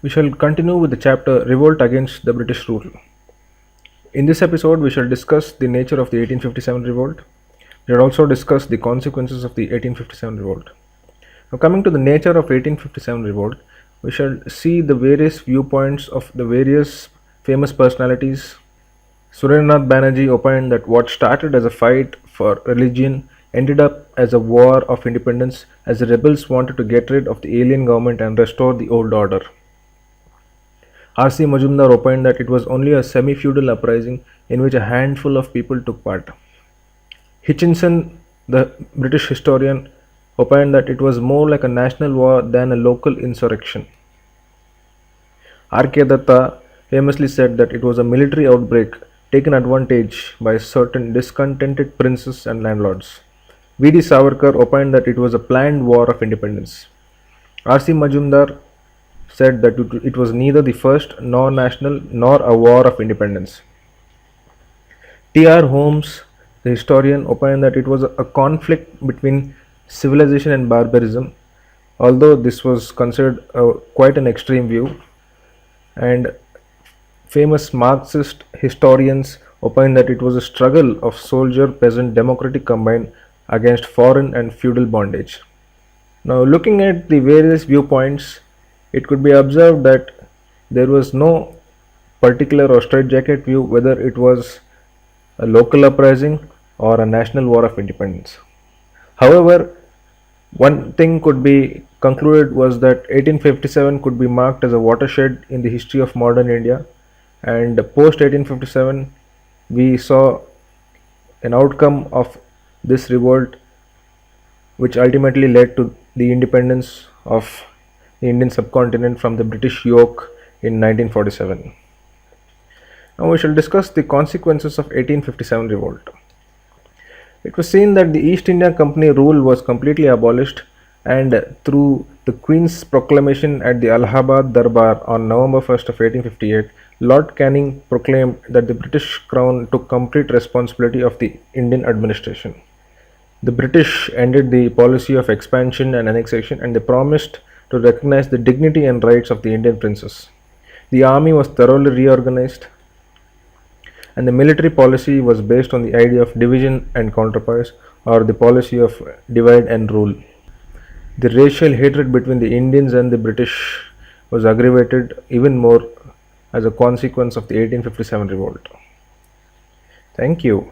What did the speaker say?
We shall continue with the chapter Revolt Against the British Rule. In this episode, we shall discuss the nature of the 1857 revolt. We shall also discuss the consequences of the 1857 revolt. Now, coming to the nature of 1857 revolt, we shall see the various viewpoints of the various famous personalities. Surendranath Banerjee opined that what started as a fight for religion ended up as a war of independence as the rebels wanted to get rid of the alien government and restore the old order. R.C.Majumdar opined that it was only a semi-feudal uprising in which a handful of people took part. Hitchinson, the British historian, opined that it was more like a national war than a local insurrection. R.K.Dutta famously said that it was a military outbreak taken advantage by certain discontented princes and landlords. V.D.Savarkar opined that it was a planned war of independence. R.C. Majumdar said that it was neither the first nor national nor a war of independence. T.R.Holmes, the historian, opined that it was a conflict between civilization and barbarism, although this was considered quite an extreme view, and famous Marxist historians opined that it was a struggle of soldier-peasant democratic combined against foreign and feudal bondage. Now, looking at the various viewpoints, it could be observed that there was no particular or straitjacket view whether it was a local uprising or a national war of independence. However, one thing could be concluded was that 1857 could be marked as a watershed in the history of modern India, and post 1857 we saw an outcome of this revolt which ultimately led to the independence of the Indian subcontinent from the British yoke in 1947. Now we shall discuss the consequences of 1857 revolt. It was seen that the East India Company rule was completely abolished, and through the Queen's proclamation at the Allahabad Darbar on November 1st of 1858, Lord Canning proclaimed that the British Crown took complete responsibility of the Indian administration. The British ended the policy of expansion and annexation, and they promised to recognize the dignity and rights of the Indian princes. The army was thoroughly reorganized, and the military policy was based on the idea of division and counterpoise, or the policy of divide and rule. The racial hatred between the Indians and the British was aggravated even more as a consequence of the 1857 revolt. Thank you.